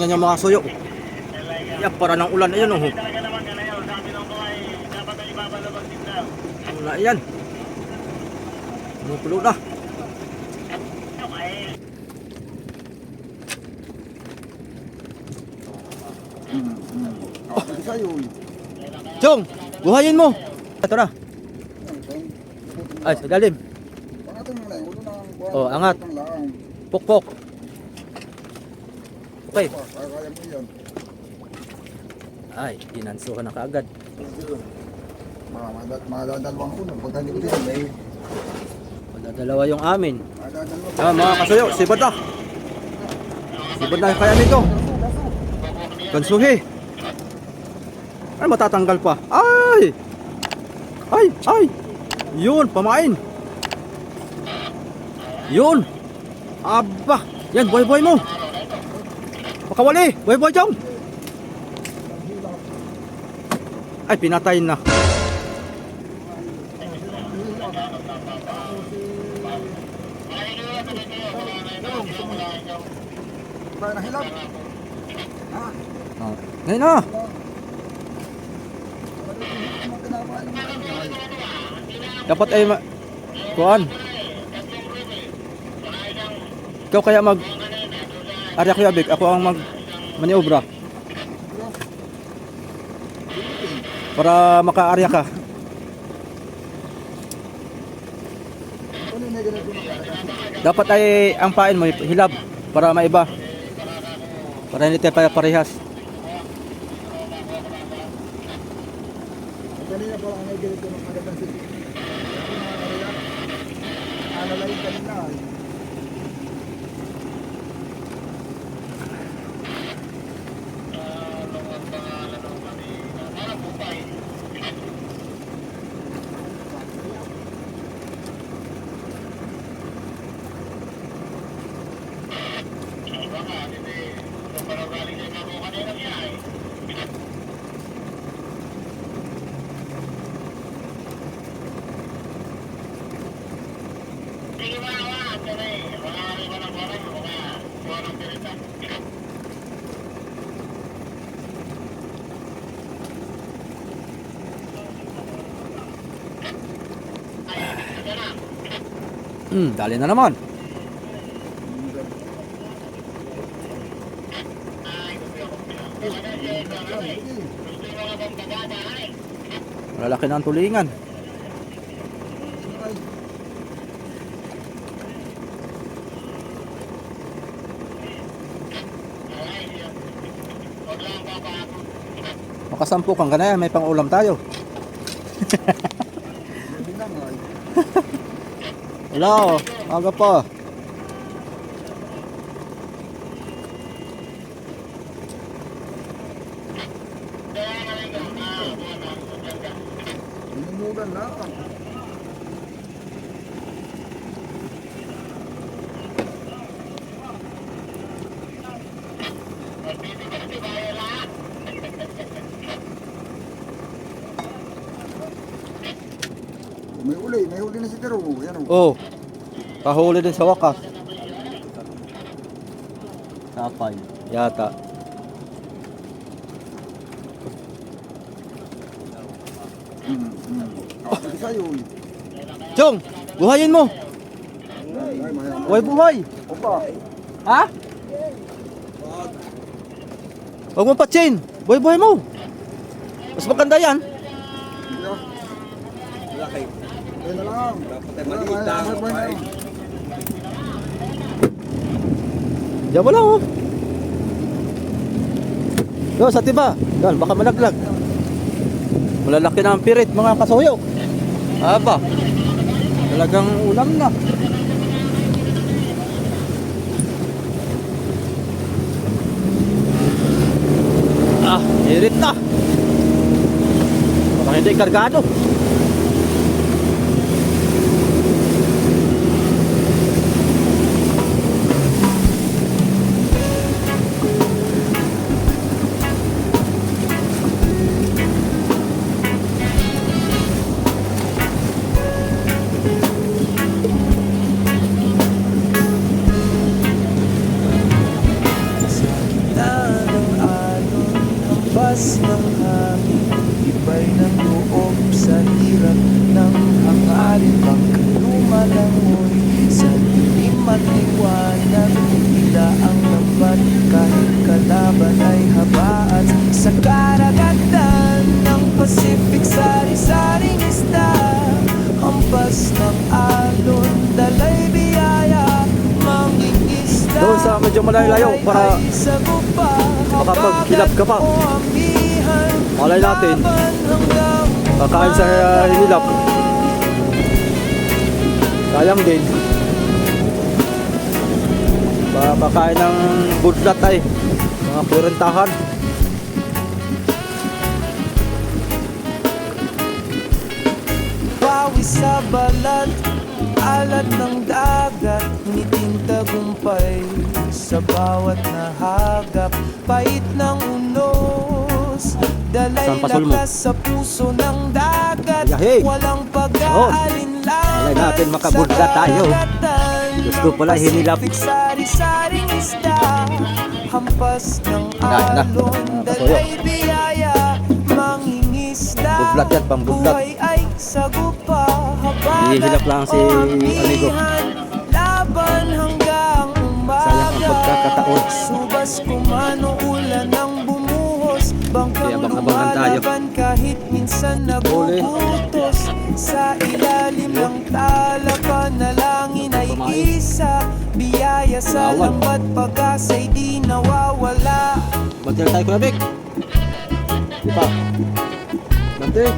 Yan yung mga suyo. Yan, para ng ulan. Ayan oh. Wala yan. Mutulo na. Oh. Chong, buhayin mo. Ito na. Ay, sa dalim. Oh, angat. Pukpok. Okay. Ay, dinansuhan na kaagad. Madadalawang ulo. Pagka hindi ko din, may... Madadalawa yung amin. Mga kasuyo, sibad na. Sibad na kaya nito. Kansuhi. Ay, matatanggal pa. Ay! Ay! Ay! Yun, pamain. Yun. Aba. Yan, boy mo. Makawali. Boy Jong. Ay, pinatayin na. Oh, ngayon na. Dapat ay kuan. Ikaw kaya mag Arya Kuya Big, ako ang mag maniobra. Para maka-arya ka. Dapat ay ang pain mo hilab para maiba. Para hindi tayo parehas. Kanina pa ang nagilid ko ng magandang sila. Alalayin kanina. Dali na naman. Malalaki na ang tulingan. Makasampu kang ganaya, may pang ulam tayo. Wala, aga pa. Inumugan na. May huli na si Tero. Yan Oh. Kahuli din sa wakas. Sapay. Yata. Chong, buhayin mo. Buhay. Opa. Ha? Huwag mo patsin. Buhay mo. Mas maganda yan. Laki. Ayun na lang. Dapat ay maliit lang. Diyan mo lang oh. Yo, sa tiba. Yan, baka malaglag. Malalaki na ang pirit mga kasuyo. Aba. Talagang ulam na. Ah, pirit na. Baka hindi kargado. love. Hampas ng hangin, iba'y ng loob sa hirap ng hangarin. Bang lumalangoy sa dilim at liwanag, tila ang lambat kahit kalaban ay haba. At sa karagatan ng Pacific, sari-saring isda, hampas ng alon, dalay biyaya, mangingisda. Doon sa medyo malayo para makapag-hilap ka pa. Malay natin, kakain sa hilap. Sayang din. Kakain ng budlat ay mga kurentahan. Pawis sa balat, alat ng dagat, ngiting tagumpay sa bawat nahagap. Pait ng unos, dalay Saan pasul mo? lakas sa puso ng dagat. Yahe. Walang pag-aalinlangan. Malay natin makabudlat tayo. Gusto pala hinilap. Sari-saring isda, hampas ng Na, alon, kasuyo. dalay biyaya, mangingisda. Budlat yan, pambudlat. Buhay ay sagupa, habagat Hihilap lang si o amigo. amihan, laban hanggang umaga. Sayang ang pagkakataon. Subas kumano ulan ang bumuhos, bangkang Kaya abang-abangan tayo. lumalaban kahit minsan Huli. nagugutos. Sa ilalim ng tala, panalangin ay isa, biyaya sa Lawan. lambat, pag-asa'y di nawawala. Bantil tayo, Kuya Vic. Di pa. Bantil.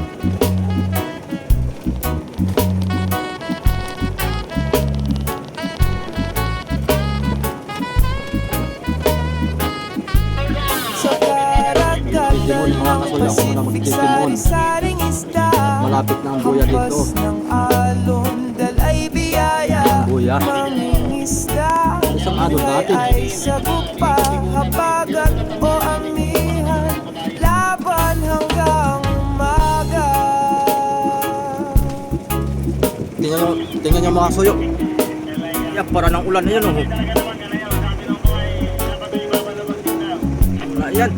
Sa karagatan Timon, mga ng kasuyo, ako muna Pacific, magtitimon. sari-saring isda, Malapit na ang buya dito. hampas ng alon, dalay biyaya, Buya. mangingisda. Isang alon Buhay natin. ay sagupa, habagat o amihan, laban hanggang umaga. Tingnan nyo mga suyo. Yan, para ng ulan na yan. Oh. Wala yan.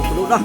Pulo na.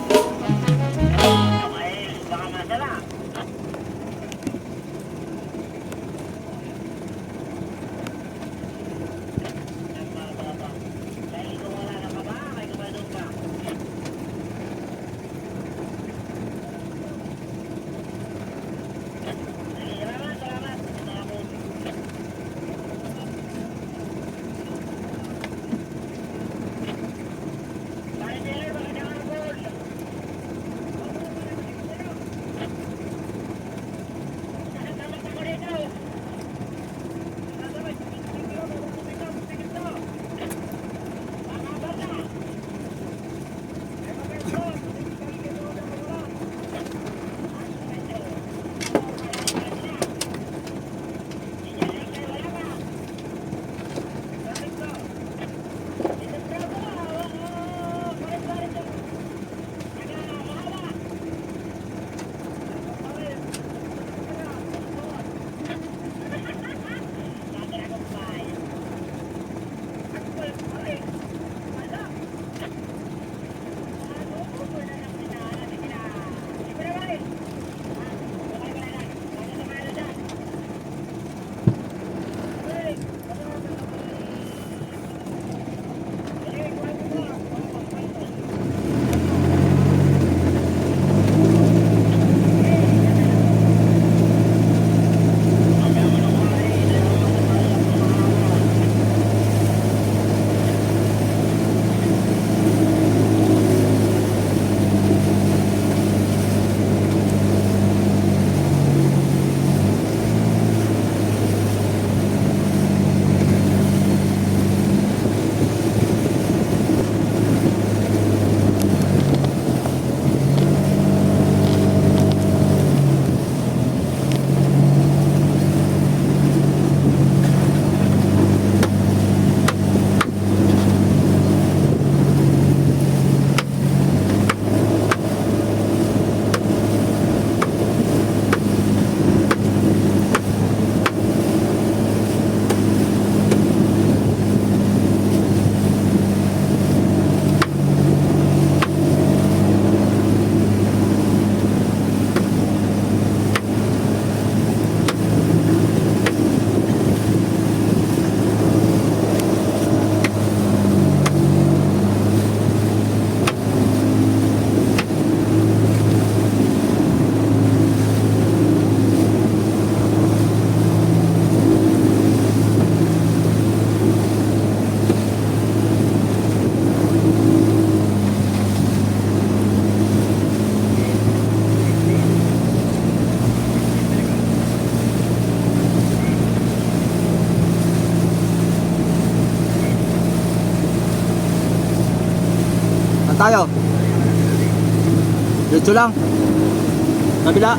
tayo? Diretso lang. Kabila.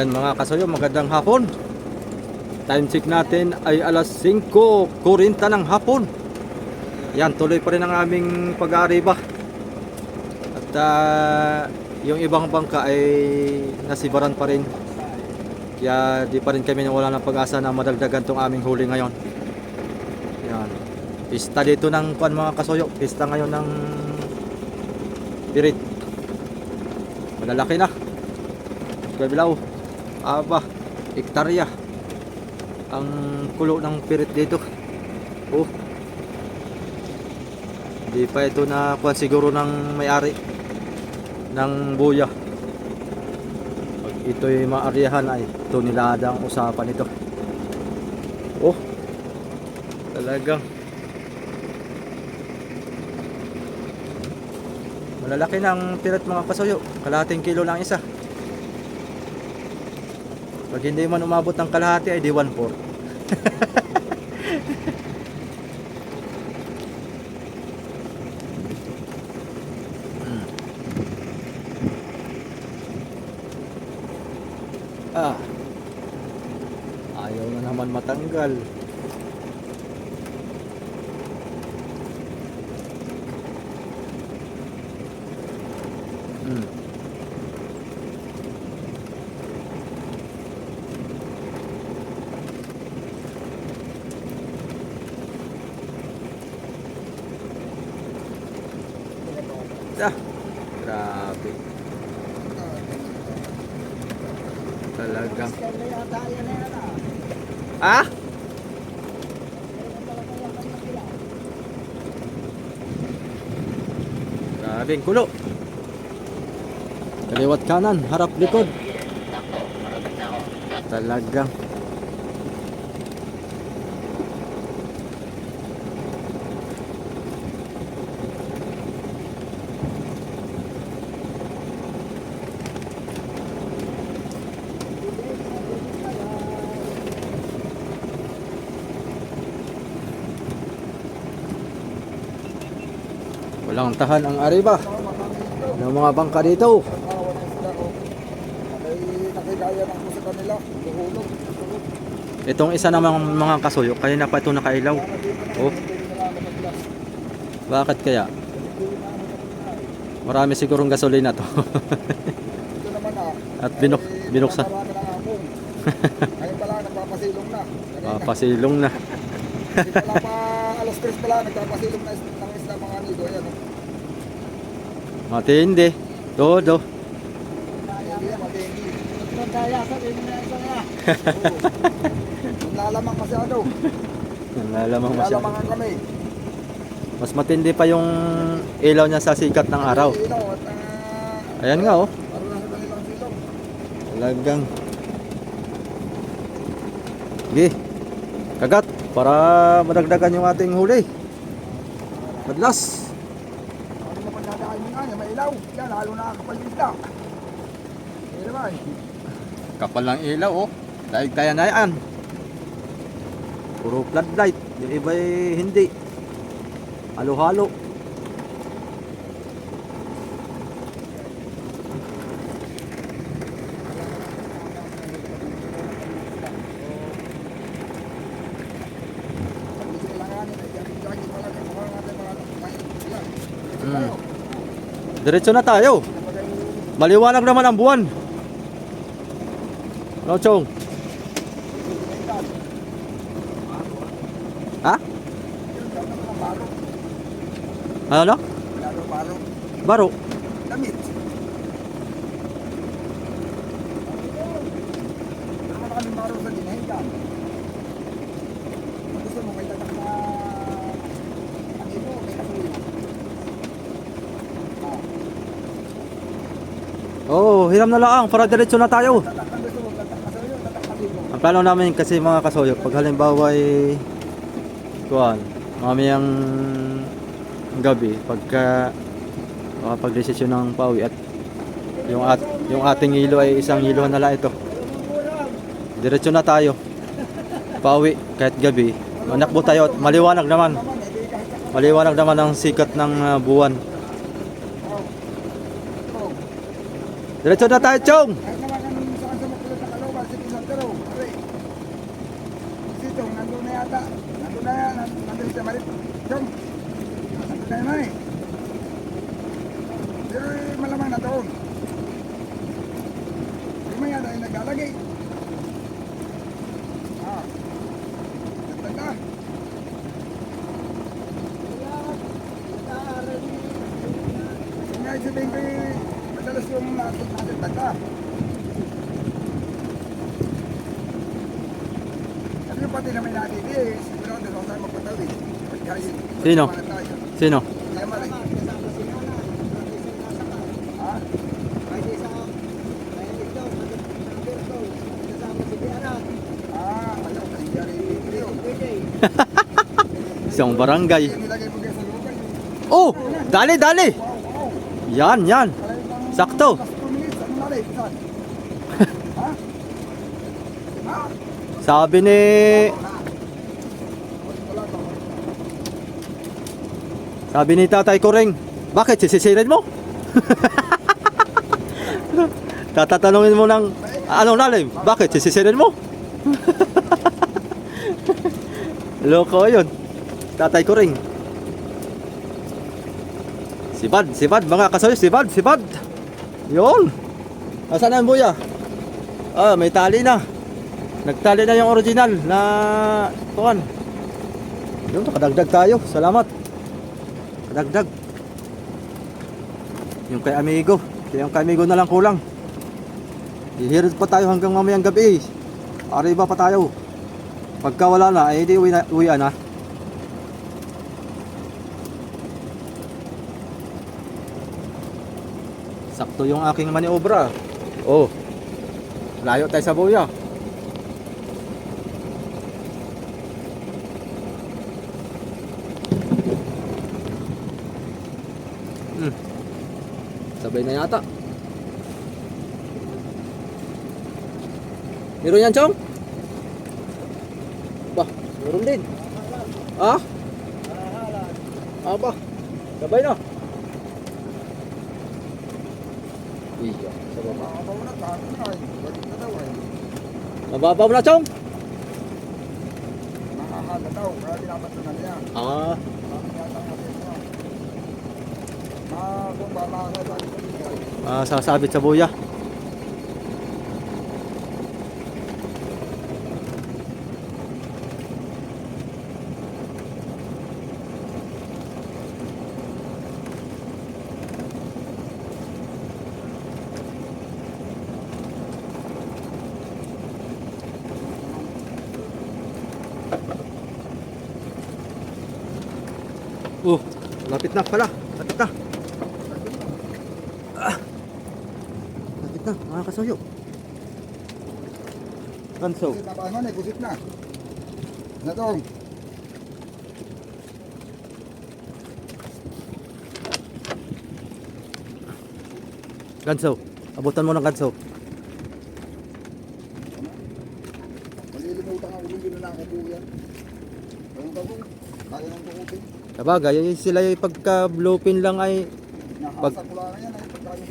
Yan mga kasuyo, magandang hapon. Time check natin ay alas 5:40 ng hapon. Yan, tuloy pa rin ang aming pag-aariba. At yung ibang bangka ay nasibaran pa rin. Kaya di pa rin kami wala ng pag-asa na madagdagan tong aming huli ngayon. Yan. Pista dito ng kuan mga kasuyo. Pista ngayon ng pirit. Malalaki na. Kabilaw. Aba, hektarya ang kulo ng pirit dito. Oh. Di pa ito na kuan siguro ng may-ari ng buya. Pag ito'y maarihan ay tonelada ang usapan ito. Oh. Talagang malalaki ng pirit mga kasuyo. Kalahating kilo lang isa. Pag hindi man umabot ng kalahati ay di 1/4. Ayaw na naman matanggal. Grabe. Talagang. Ah? Grabe ang kulo. Kaliwat kanan, harap likod. Talagang. Walang tahan ang ariba ng mga bangka dito. Nakikaya ng sa kanila. Tuhulog. Itong isa namang mga kasuyo, kanina pa ito nakailaw. Oh, bakit kaya? Marami sigurong gasolina to. Ito naman At binuksan. Ngayon pala nagpapasilong na. Pasilong na. Hindi pala pa alas 3 pala nagpapasilong na ng isla mga amigo. Ayan o. Matindi. Todo. Matindi. Nagkaya sa din na isa na. Nalalamang masyado. Nalalamang masyado. Nalalamangan kami. Mas matindi pa yung ilaw niya sa sikat ng araw. Ilaw at Ayan nga oh. parang nasa kanilang silong. Talagang. Sige. Kagat para madagdagan yung ating huli. Madlas. Ano naman nadaan mo nga, may ilaw. Yan, lalo na kapal isla. Hindi naman. Kapal ng ilaw oh. Dahil kaya na yan. Puro floodlight. Yung iba hindi. Halo-halo. Diretso na tayo. Maliwanag naman ang buwan. Ano, Chong? Ha? Ano? Baro. Damit. Pero wala kaming baro sa dinahigan. Kung gusto mo, may tatak na ano mo, may kasuyo. Oo, hiram na lang para diretso na tayo. Tatak na gusto mo, tatak kasuyo, tatak kasuyo. Ang plano namin kasi mga kasoyo, pag halimbawa ay kuhan, mamayang gabi, pagka makapag-desisyon ng pauwi at yung ating hilo ay isang hiluhan na lang ito. Diretso na tayo. Pauwi kahit gabi. Manakbo tayo at maliwanag naman. Maliwanag naman ang sikat ng buwan. Diretso na tayo, Chong! Kahit naman ang saan sa makulot na kaloban, sige sa tero, pare. Si Chong, nandun na yata. Nandun na yan, nandun siya marit. Chong, nandun na yan eh. Pero malamang na doon. Lumaya na yung naglalagay. Ganda. Kung nga sabihin ko madalas yung nakatagta. Sabi yung pati na may nadidis, siguro doon ako tayo magpatawid. Sino? Sino? Kaya malay. Ha? Ayaw ka hindi rin video. Isang barangay. Nilagay mo kayo sa lubay. Oh! Dali, dali! Wow. Yan, yan. Sakto. Last 2 minutes, ano malay? Saan? Ha? Ha? Sabi ni... Wala ba? Sabi ni Tatay Kuring, bakit sisisirin mo? Tatatanungin mo ng anong lalim? Bakit sisisirin mo? Loko yun. Tatay Kuring. Si Bad, mga kasoy, si Bad. Yun. Asan ang buya? Ah, may tali na. Nagtali na yung original na tuwan. Yun, nakadagdag tayo. Salamat. Kadagdag. Yung kay amigo. Yung kay amigo na lang kulang. Hihirit pa tayo hanggang mamayang gabi. Arriba pa tayo. Pagka wala na, ay di uwian na. Sakto yung aking maniobra. Oh. Layo tayo sa buya. Sabay na yata. Meron yan, Chong? Bah, meron din. Ah? Aba, sabay na. Iya, sa baba. Makabaw na, kano na eh. Balik na daw eh. Mababaw na, Chong? Nakakala daw, kaya binabatunan niya. Ah, Kami yata ang atin niya. Kung bala na sa atin niya. sasabit sa buya. Oh, lapit na pala. Lapit na. Lapit na, mga kasuyo. Ganso. Busit na pa naman eh, busit na. Natong. Ganso. Abutan mo ng ganso. buo yan. Yung bagong, kaya ng bukutin. Sabagay, sila yung pagka bluepin lang ay Nakasa ko lang yan.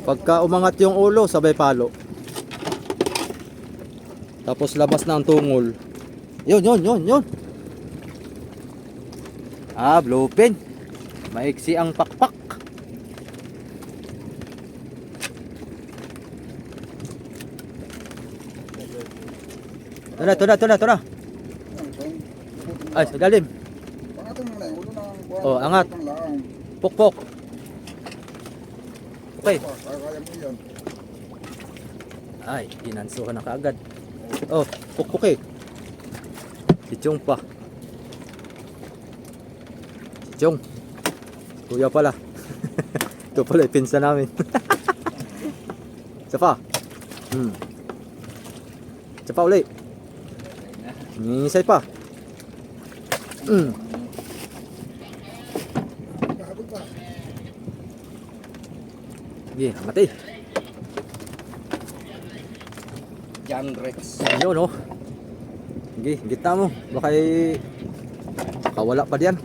pagka umangat yung ulo, sabay palo. Tapos labas na ang tungol. Yun. Ah, bluepin. Maiksi ang pakpak. Ito na. Ay, sa galim. Pangatong mo na yung ulo ng buwan. Oh, angat. Pang lang. Pukpok. Okay. Kaya mo yan. Ay, inansuhan na kaagad. Oh, pukpok eh. Si Chong pa. Si Chong. Kuya pala. Ito pala yung pinsa namin. Isa pa. Isa pa ulit. Isay pa. Kahabol pa. Sige, mati. John Rex. Ayun oh. Sige, gitna mo. Baka wala pa diyan.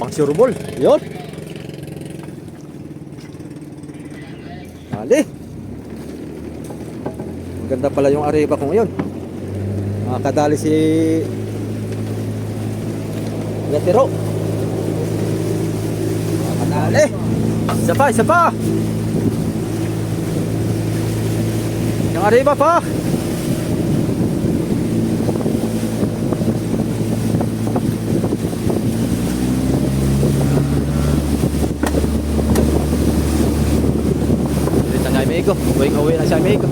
Pang sure ball. Yun. Dali. Maganda pala yung areba ko ngayon. Makakadali si Gatiro. Makakadali. Isa pa. Yung areba pa. Dito na amigo. Uwi na siya amigo.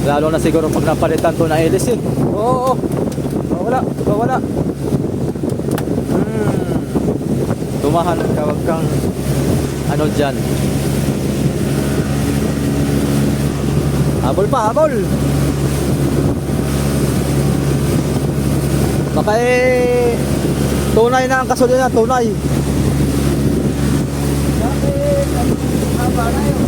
Lalo na siguro pag napalitan to na hélice eh. Oo. Wala. Tumahan ka, wag kang ano dyan. Habol. Baka tunay na ang kasunod na, tunay. Bakit? Haba na yun.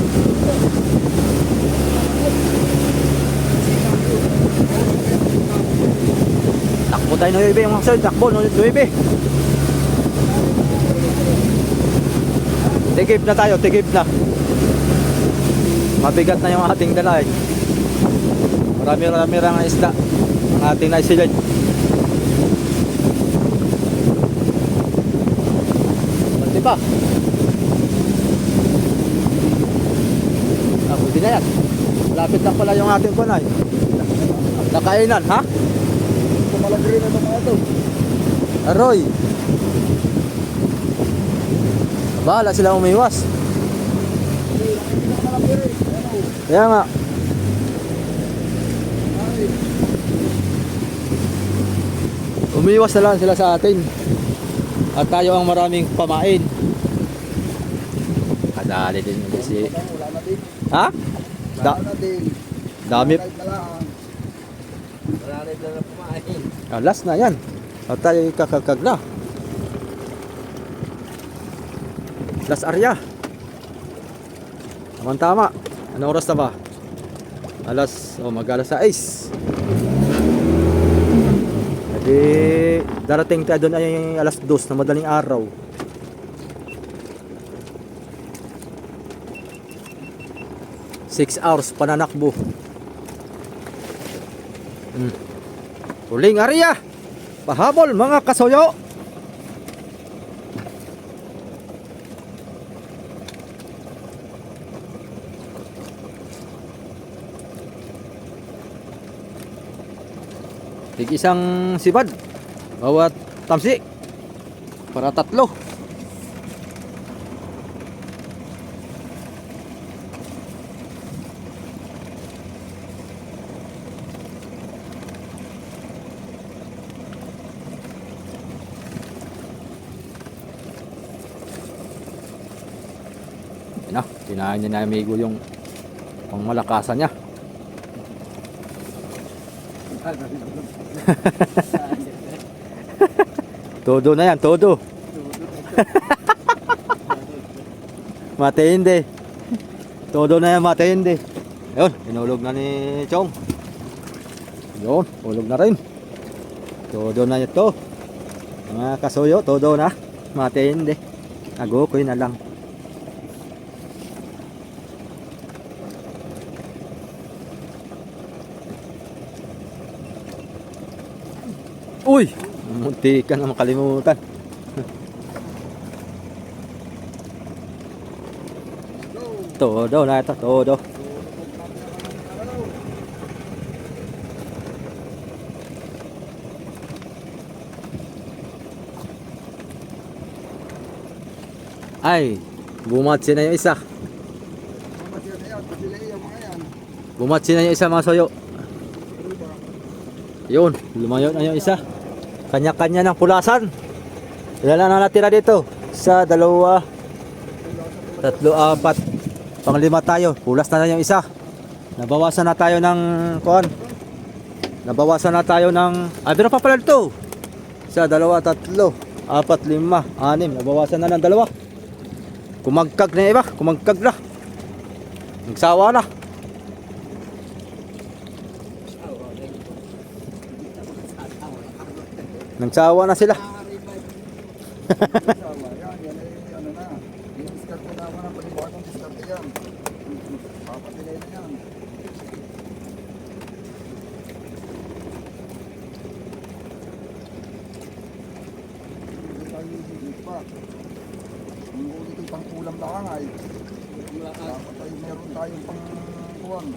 Takbo tayo 9 yung mga sir, takbo 9. Tigib na tayo, mabigat na yung ating dala eh. Marami lang isda ang ating naisilid. Pwede pa. Pwede na yan. Lapit na pala yung ating kunay. Nakainan ha? Pumalagri na mga ito. Aroy. Bahala sila umiwas. Kaya nga. Umiwas na lang sila sa atin. At tayo ang maraming pamain. Kadali din si. Wala na din. Ha? Wala na din. Dami. Kahit na lang. Marami na kumain. Last na yan. At tayo kakagkag na. Last area. Tama. Anong oras na ba? Mag-alas 6. Jadi darating tayo doon ay alas 2 na madaling araw. Six hours pananakbo. Huling area. Pahabol mga kasoyo. Isang sibad bawat tamsi para 3. Yan na, kinain niya na amigo yung pangmalakasan niya. Todo na yan, todo. Matindi. Todo na yan, matindi. Yun, inulog na ni Chong. Yun, ulog na rin. Todo na ito. Mga kasuyo, todo na. Matindi. Nagukoy na lang. Uy! Munti ka na makalimutan. Todo na ito, todo. Ay, bumatsi na yung isa. Bumatsi na yung isa mga soyo. Yun, lumayo na yung isa. Kanya-kanya ng pulasan. Ilan na natira dito? Isa, dalawa, tatlo, apat, panglima tayo. Pulas na yung isa. Nabawasan na tayo ng kuan. Nabawasan na tayo ng pero pa pala dito. Isa, dalawa, tatlo, apat, lima, anim. Nabawasan na ng dalawa. Kumagkag na iba, kumagkag na. Nagsawa na. Nagsawa na sila. Pang-ulam lang ay dapat ay meron tayong pang-kuhan,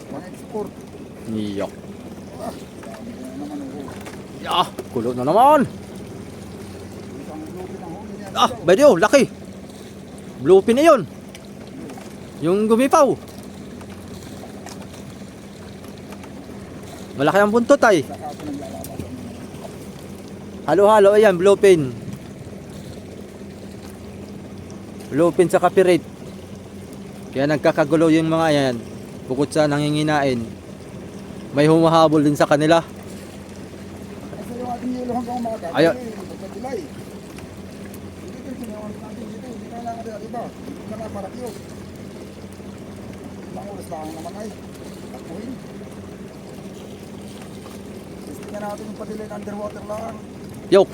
pang-export. Iyo. Dami na naman ako. Ya, kulo na naman. Isang lupi ng huli niya. Ah, badyo, laki. Bluefin na yun. Yung gumipaw. Malaki ang buntot ay. Saka ako naglalabasan. Halo-halo, ayan, bluefin. Bluefin sa copyright. Kaya nagkakagulo yung mga yan. Bukod sa nanginginain, may humahabol din sa kanila. Kasi yung ating yelo hanggang umaga, Ayaw. magkadilay. Hindi ko sinawan natin dito, hindi na lang natin iba. Hindi na lang para kiyos. Ilang oras lang naman ay tapuhin. Testingan natin yung padilay ng underwater lang. Yok.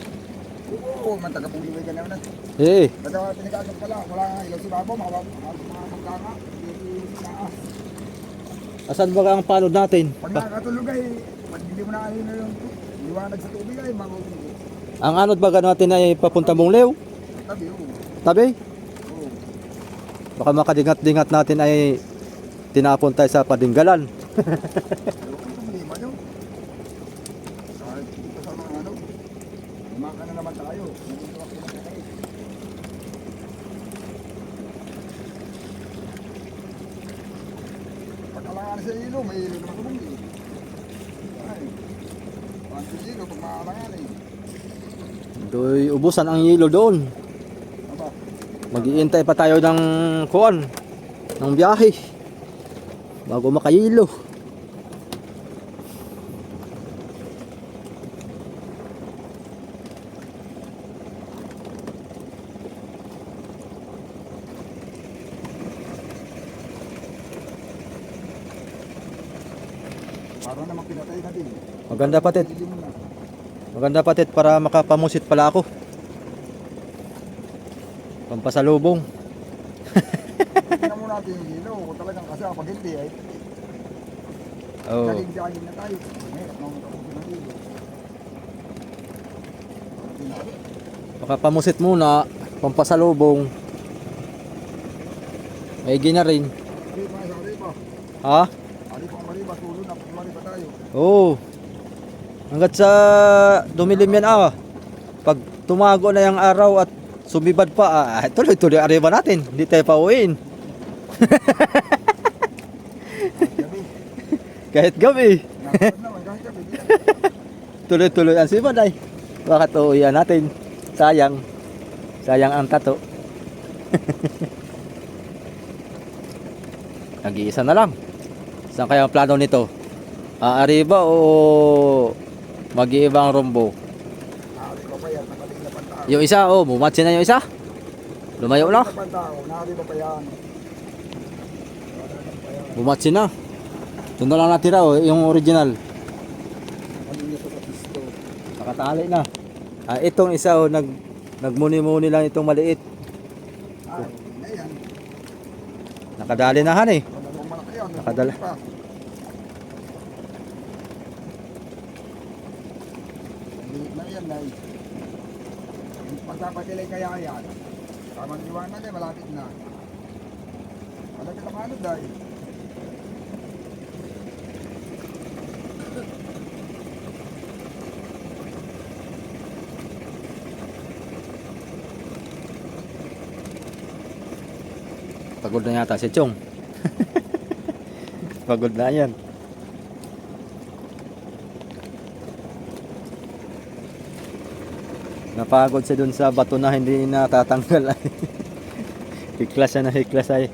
Oo, man taga-puliway ka naman. Eh, Kada pinag-agap ka lang, wala nga ilaw si Babo, mga magkanga. Hindi na. asan ba ang panod natin? Pag nakakatulog ay, pag hindi mo na alin na yung liwanag sa tubig ay magugulo. Ang anod baga natin ay papunta Bunglew? Tabi, oo. Tabi? Oo. Baka makadingat-dingat natin ay tinapon tayo sa Padinggalan. Ang problema nyo. Kahit dito sa mga ano, umaka na naman tayo. Nandito ako na tayo. Pag alangan sa ilo, may ilo naman kumong eh. Ay, pansin ilo pag maalangan eh. Doy, ubusan ang yelo doon. Aba, Mag-iintay pa tayo ng kuwan, ng biyahe. Bago makayilo. para naman pinatay na din. Maganda patit. Dilim na. Maganda patit para makapamusit pala ako. Pampasalubong. Tingnan mo natin yung hilo. Kung talagang kasi pag hindi ay Oh. naging na tayo. Mahirap naman tapusin ng hilo. Makapamusit muna, pampasalubong. May na rin. Ariba, sa ariba. Ha? Ariba, mariba, tulo na. Mariba tayo. Oo. Hanggat sa dumilim yan Pag tumago na yung araw at sumibad pa, tuloy-tuloy arriba natin. Hindi tayo pauwiin. Gabi. Kahit gabi. Nakapad naman, kahit gabi. Tuloy-tuloy ang sibad ay. Bakit uuwian natin? Sayang. Sayang ang tato. Nag-iisa na lang. Saan kaya ang plano nito? Arriba o mag-iibang rumbo? Arriba pa yan, nakalina pa tao. Yung isa, oh, bumatsi na yung isa. Lumayo na. Nakalina pa tao, nakalina pa yan. Bumatsi na. Doon na lang natira, oh, yung original. Kanina sa pisto. Nakatali na. Itong isa, oh, nagmuni-muni lang itong maliit. Hindi na yan. Nakadali na han eh. Dalawang malaki yan. Nakadala. Pa. Liit na yan, Nay. Magpapatilay kaya yan. Tamang liwanag eh, malapit na. Malapit ang ano, Day. Pagod na yata si Chong. Pagod na yan. Napagod siya dun sa bato na hindi natatanggal. Hiklas siya na hiklas ay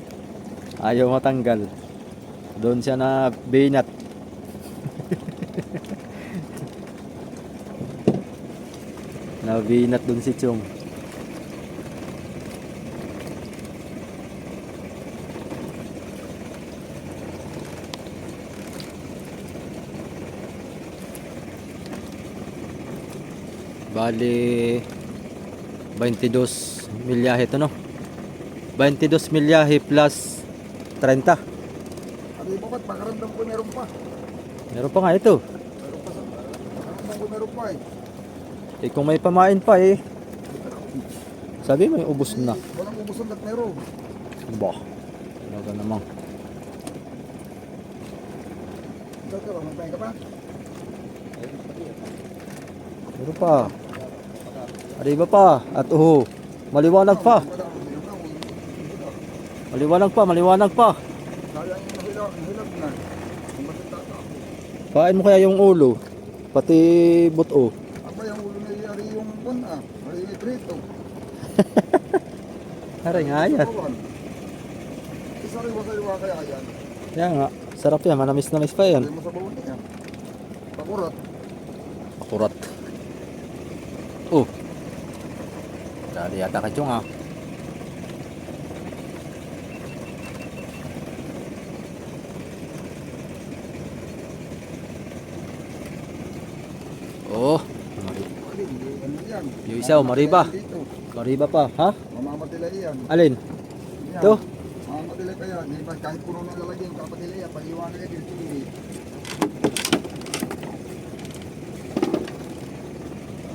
ayaw matanggal. Doon siya na binat. Nabinat dun si Chong. Bali 22 milyahe to no. 22 milyahe plus 30. Sabi mo ba't pakaramdam ko meron pa? Meron pa nga ito. Meron pa sa pakaramdam ko meron pa eh. Eh kung may pamain pa eh. Sabi mo ubos na. Walang ubusan at meron. Bah. Talaga namang. Ito, magpahing ka pa? Meron pa. Arriba pa. At maliwanag pa. Maliwanag pa, maliwanag pa. Sayang yung hilag na. Ang matitata. Kain mo kaya yung ulo. Pati buto. Aba yung ulo na yari yung bun ah. Ay prito. Aray nga yan. Isariwa kaya yan. Kaya nga. Sarap yan. Manamis-namis pa yan. Hindi mo sa bawon niya. Pakurat. Akurat. Oh. Dali yata ka Chong ah. Oh. Ano yan? Yung isa oh, mariba. Dito. Mariba pa. Ha? Mamamatila yan. Alin? Yan. Ito? Mamamatila pa yan. Di ba, kahit puno nang lalagyan, kapatila yan. Pag-iwanan yan dito.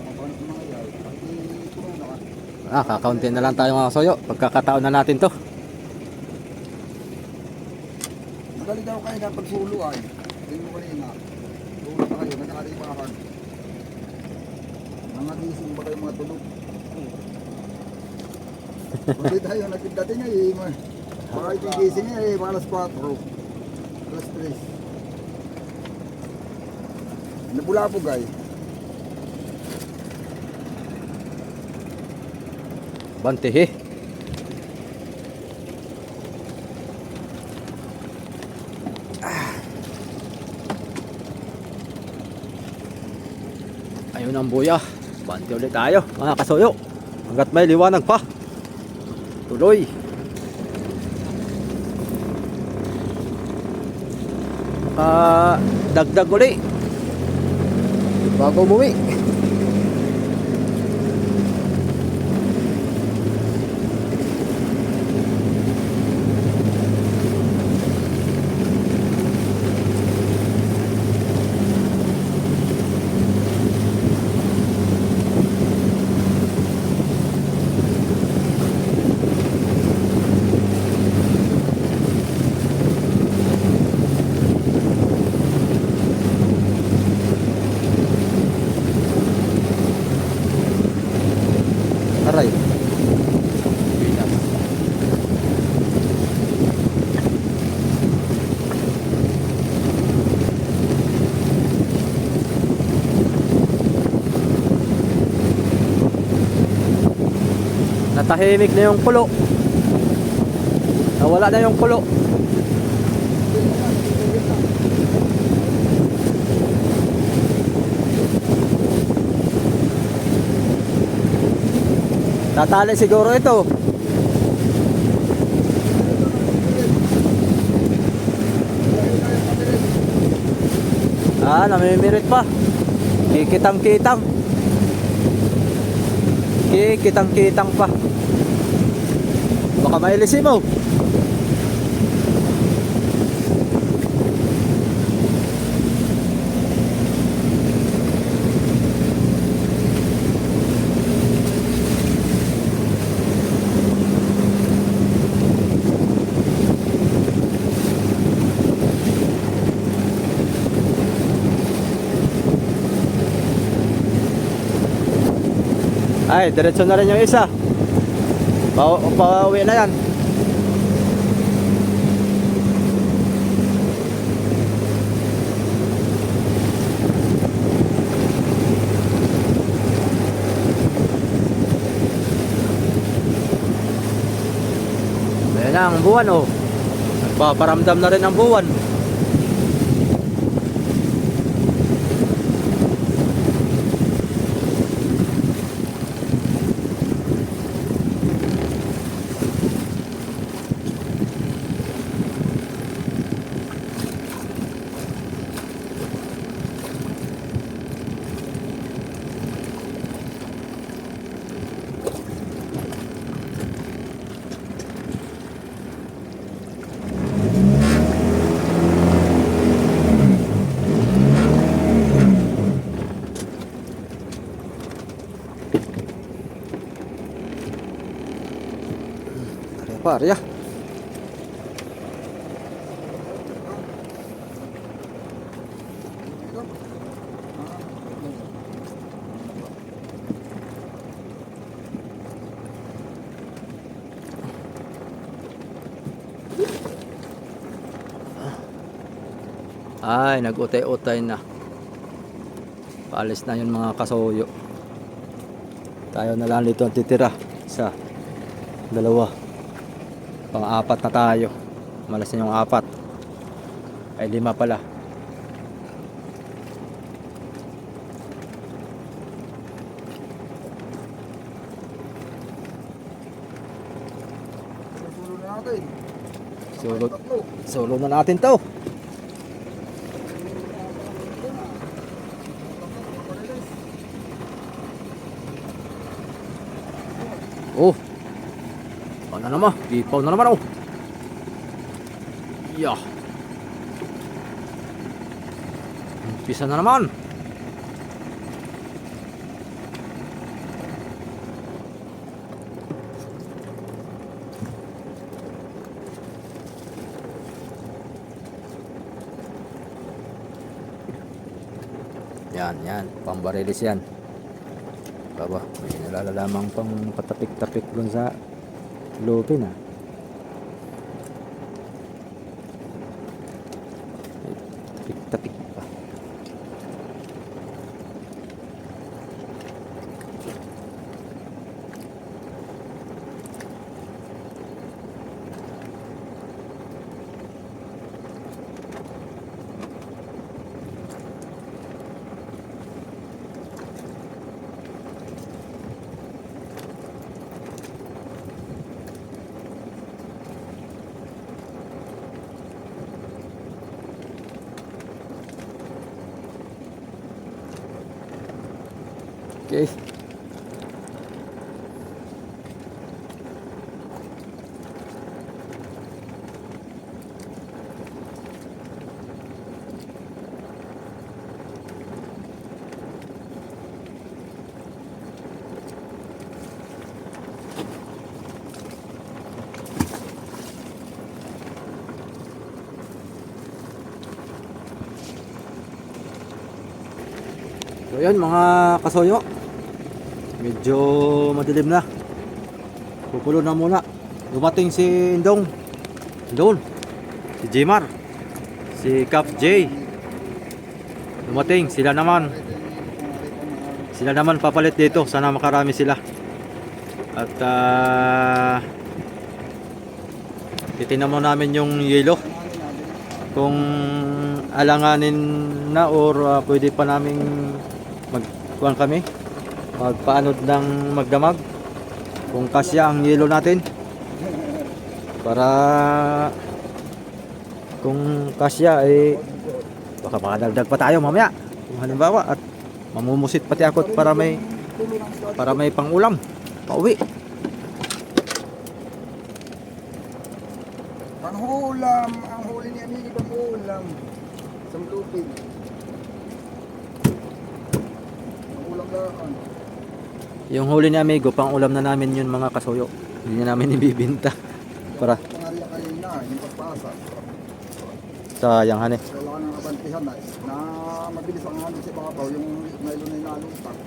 Mabanat mga yan. Kahit puno na ka. Kakaunti na lang tayo mga soyo. Pagkakataon na natin to. Magaling daw kayo dapat sulo ay. Tingin mo kanina. Sulo pa kayo, nag-aaribakan. Mga gising ba kayo mga tulog? Hindi tayo nagdating ay. Baka itigising ay, alas 4. Alas 3. Nabulabog ay. Bantehe. Ayun ang buya. Bante ulit tayo mga kasoyo. Hanggat may liwanag pa. Tuloy. Dagdag ulit. Bago umuwi. Aray. Pinas. Natahimik na yung kulo. Nawala na yung kulo. Tatali siguro ito. Namimirit pa. Kikitang-kitang. Kikitang-kitang pa. Baka mailisin mo. Ay, diretso na rin yung isa. Pauwi na yan. Ayan na ang buwan, oh. Nagpaparamdam na rin ang buwan. Arya. Ay, nag-utay-utay na. Paalis na yung mga kasuyo. Tayo na lang dito ang titira. Isa, dalawa, pang-apat na tayo. Malas na yung apat. Ay, 5 pala. Sulo na natin. Solo na natin to. Oh. Ano naman? Ipaw na naman, oh. Yeah. Umpisa na naman. Yan, pambarilis yan. Baba, may nalalalamang pang patapik-tapik dun sa lupin, ah. Tapik-tapik pa. Okay. So yun mga kasoyo, medyo madilim na. Pupulo na muna. Dumating si Indong doon, si Jmar, si Cap J. Dumating sila naman papalit dito. Sana makarami sila. At titingnan mo namin yung yelo kung alanganin na or pwede pa naming magkuhan kami, magpaanod ng magdamag. kung kasya ang yelo natin. Para kung kasya eh baka makadagdag pa tayo mamaya. Kung halimbawa at mamumusit pati ako para may pangulam pauwi. Panghulam, ang huli ni Amini panghulam. Sa lupig. Panghulam lang. Yung huli ni amigo, pang ulam na namin yun mga kasuyo. Hindi na namin ibibinta. Para Pangarya kanina, yung pagpasa. sayang han eh. Kailangan ng abantihan na mabilis ang hanap si Babaw, yung nylon na inalutang.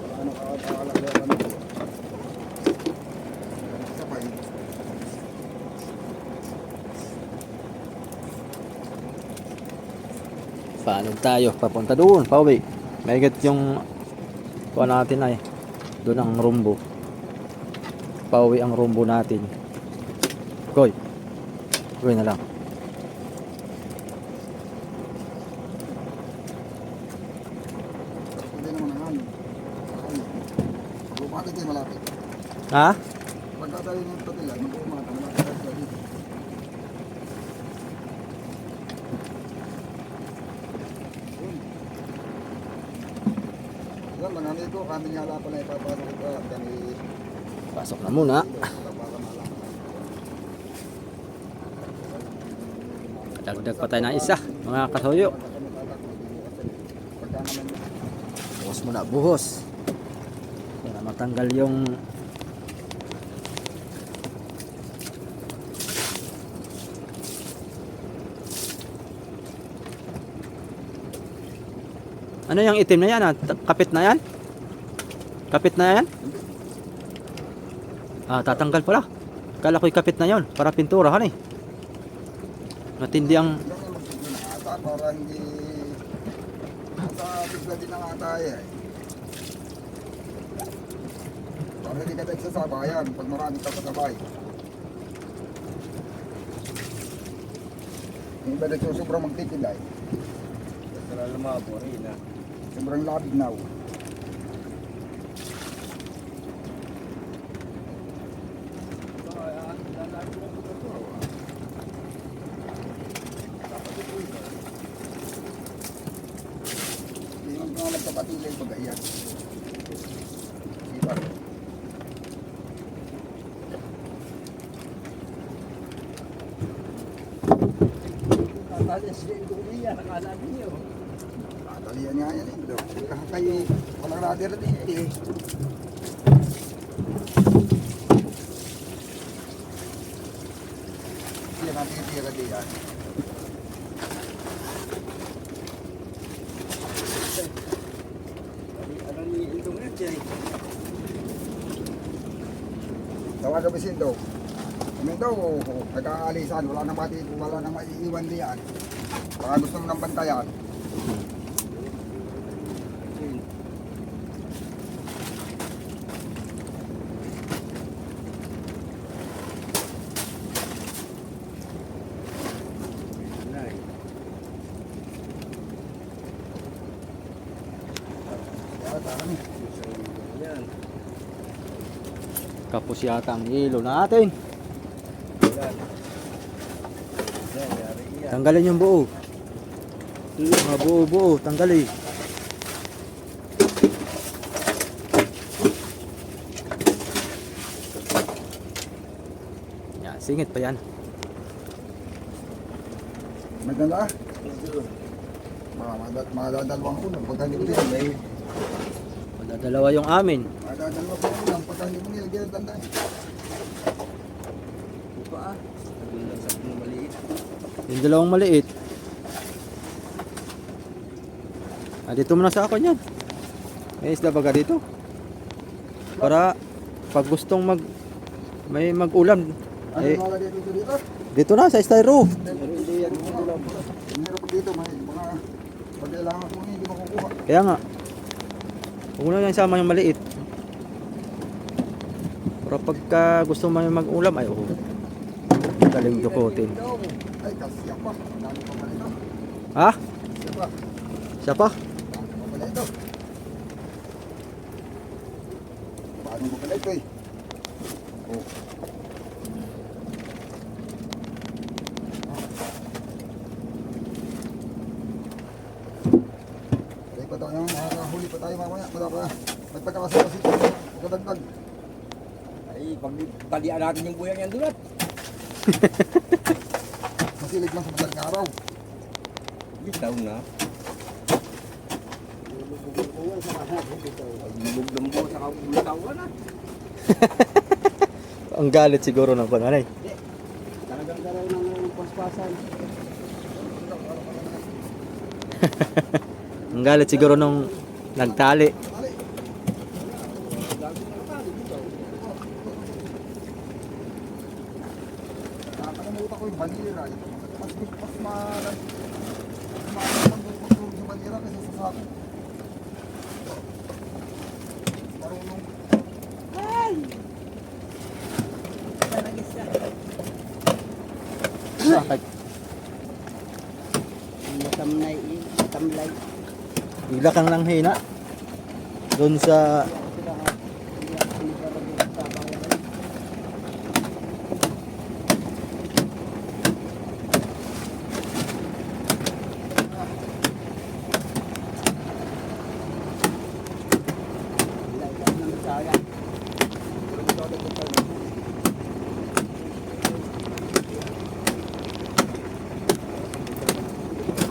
Wala na kakaalagyan na nito. Isa pa yun. Paano tayo? Papunta doon, pauwi. May yung kuha natin ay doon ang rumbo. Pauwi ang rumbo natin. Koy. Koy na lang. Hindi naman ang hanap. Pag-umakit kayo malapit. Ha? Pagkatali ng patila, mag-umakit malapit kayo dito. Yan, mga amigo, kami nga lang pala ipapasok ito. Kami Pasok na muna. Dagdag pa tayo ng isa, mga kasuyo. Buhos muna, buhos. Para matanggal yung ano yung itim na yan? Kapit na yan? Kapit na yan? Tatanggal pala. Kala ko'y kapit na yon para pinturahan eh. Matindi ang Para hindi sa bigla din ang atay eh. Para hindi ka nagsasabayan pag marami ka kasabay. Yung iba nagsusobrang magtitilay. Sarang lumabo rin na. Sobrang labig na. Hindi mo nga nagpapatilay pag ayan. Diba? Tatalian niya yan eh. Kakakay, walang radar din eh. Yan ang titira din yan. Tawag kami sinto. Kami daw, nag-aalisan, wala nang maiiwan diyan. Baka gusto mo ng bantayan. kapos yata ang hilo natin. Tanggalin yung buo. Mga buo, tanggalin. Yan, singit pa yan. Magdala? Madadalawang ulam. Pagka hindi ko nilagay. Dalawa yung amin. Madadalawang ulam. Pagka hindi ko nilagay ang tanda. Yung dalawang maliit. Dito muna sa akin yan. May isda baga dito. Para pag gustong may mag-ulam. Ano Eh, nalagay dito? dito na sa styro. Hindi yan. Meron dito. Mga pag kailangan ko hindi makukuha. Kaya nga. Huwag mo na yan sama yung maliit. Para pagka gusto mo mag-ulam, ay galing dukutin. Ay, kasya pa. Dami pa pala ito. Ha? Kasya pa. Siya pa? Dami pa pala ito. Ang bukan ito eh. Oh. Kaya pa tayo, makakahuli pa tayo mamaya. Wala pa. May pagkakasama si Tito. Pagkadagdag. Ay, pag talian natin yung buyang yan dulat. Masilig lang sa madaling araw. Bitaw na. Lubog ng buo sa kabulawan na. Ang galit siguro ng panganay. Talagang garaw ng paspasan. Ang galit siguro nung nagtali. Ali. Nakakalimutan ko yung banira. Mas malang magdudurog yung banira kasi sa sako. Marunong. Matamlay, matamlay. Bigla kang lang hina. Doon sa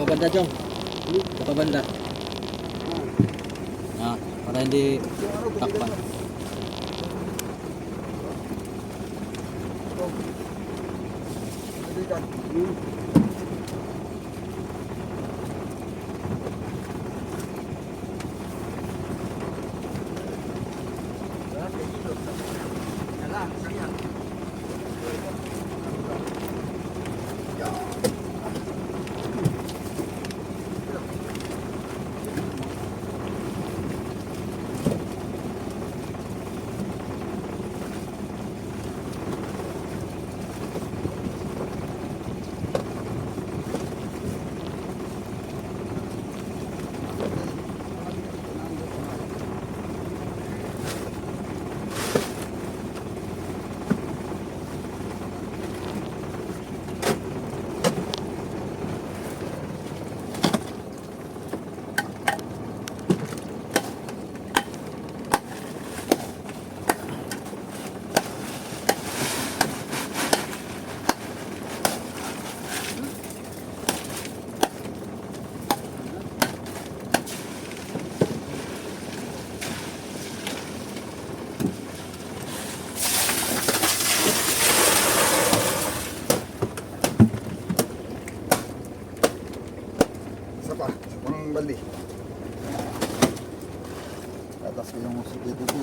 kapabanda, Jong. Kapabanda. Ah, para hindi takpan. Kaibigan. Isa pa, isa pang bali. Atas ko yung sikito ko.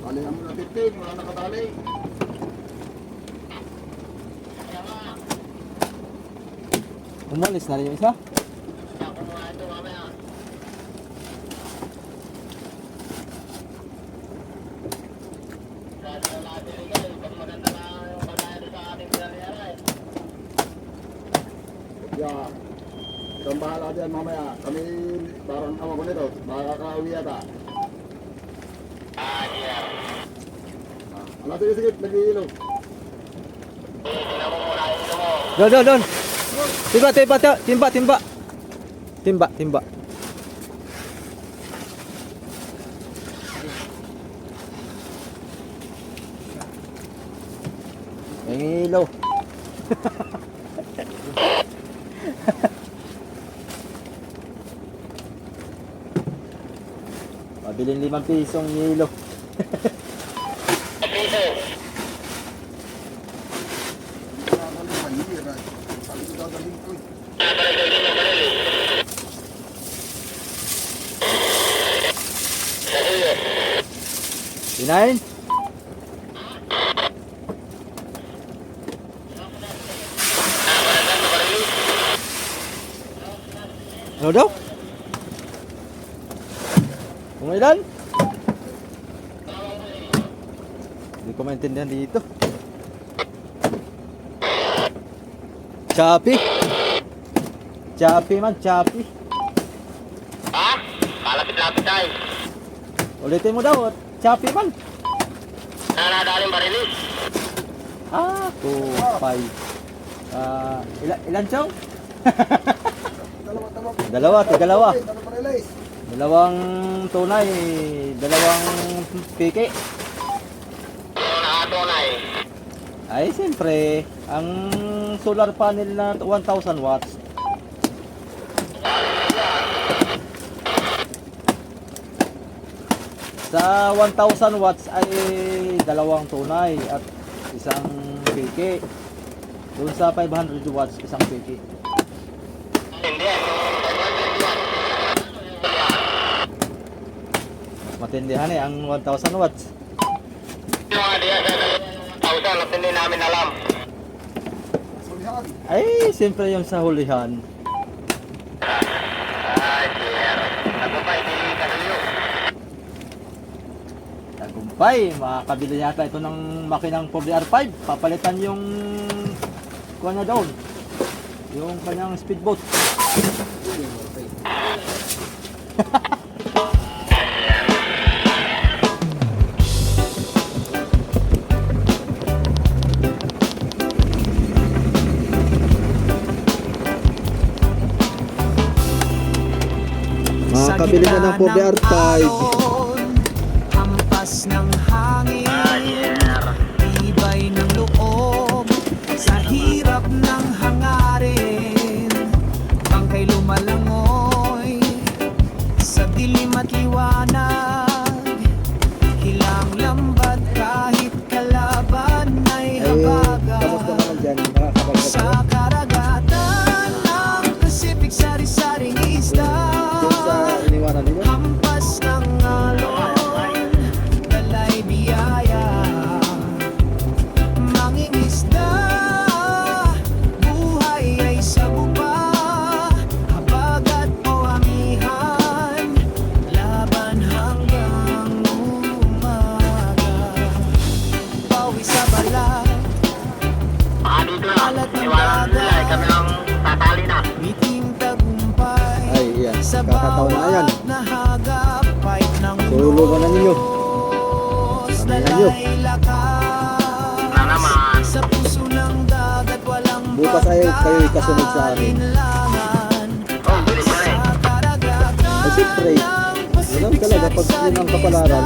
Tali ang mga titin, wala nakatali. Umalis na rin yung isa. Yeah. Ikaw bahala dyan mamaya. Kami parang ama ko nito. Makakauwi yata. Ala, sige, nag-iilog. Doon. Timba. Hilo. Mabiling 5 pisong hilo. Sabi ko dadalhin ko. Kinain? Ano daw? Kung ilan? Hindi ko maintindihan dito. Chapi? Chapi man, chapi. Ha? Kalapit-lapit tayo. Ulitin mo daw, chapi man. Nanadaling barilis. Ah, kupay. Ilan chong? Dalawa, tigalawa. Dalawang tunay, dalawang piki. Yung nakatunay. Ay, siyempre, ang solar panel na 1,000 watts. Sa 1,000 watts ay dalawang tunay at isang piki. Doon sa 500 watts, isang piki. Hindi yan. Matindihan eh, ang 1,000 watts. Yung mga diya sa 1,000 at hindi namin alam. Sulihan. Ay, siyempre yung sa hulihan. Ay, dear. Ako pa, hindi kaluyo. Tagumpay, makakabili yata ito ng makinang 4DR5. Papalitan yung kuha na doon. Yung kanyang speedboat. Makakabili na ng 4DR5. Hampas ng hangin, tibay ng loob, sa hirap ng hangarin, bangkay lumalangoy, sa dilim at liwanag, hilang lambat kahit kalaban ay habagat. Sa karagatan ng Pacific, sari-saring isda, Iniwanan nila. hampas ng alon, dalay biyaya, mangingisda, buhay ay sabupa, habagat o amihan, laban hanggang umaga. Pawi sa balat, Dito na. alat ng Iwanan nila. Kami dagat, ang tatali na. biting tagumpay, Ay, yan. sa Kakataon na yan. bawat nahagapay ng Sulungan na ninyo. Diyos, Samahan nyo. dalay lakas, Na naman. sa puso ng dagat walang Bukas ay kayo'y kasunod sa amin. pagkaalinlangan. Oh, bilis na rin. Sa karagatan Ay, siyempre, ng ganun Pacific, talaga pag yun ang kapalaran.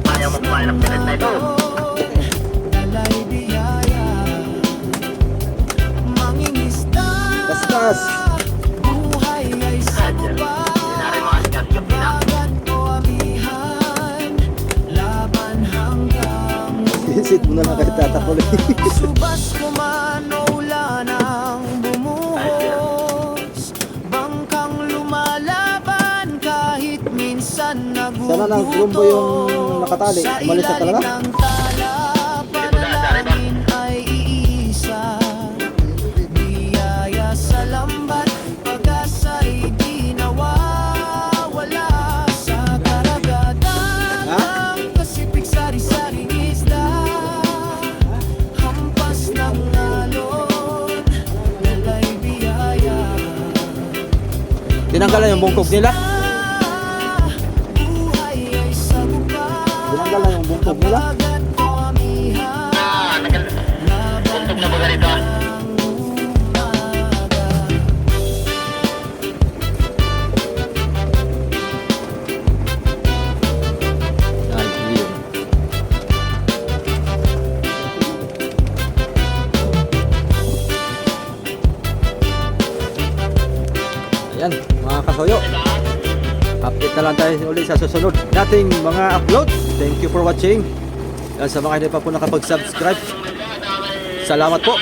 Ayaw mo kumain ng pilit na ito. dalay biyaya, mangingisda, Kaskas. buhay ay sabuba, Hindi na rin mga sikat yung pina. habagat o amihan, laban hanggang Visit mo na lang kayo tatapuloy. subas kuman o ulan ang bumuhos, bangkang lumalaban kahit minsan nagugutom. Sana nang rumbo yung nakatali. Sa Umalis na talaga? ilalim ng tala, panalangin ay iisa. Biyaya sa lambat, pag-asa'y di nawawala. Sa karagatan Ha? ng Pacific, sari-saring isda, hampas ng alon, dalay biyaya. Tinanggalan yung bungkog nila. Buhay ay sabuka, Tinanggalan yung bungkog nila. habagat o amihan, Tuntog na ba ganito? Ay, yun. Yan, mga kasoyo. Update na lang tayo ulit sa susunod nating mga upload. Thank you for watching. Yan, sa mga hindi pa po nakapag-subscribe, salamat po.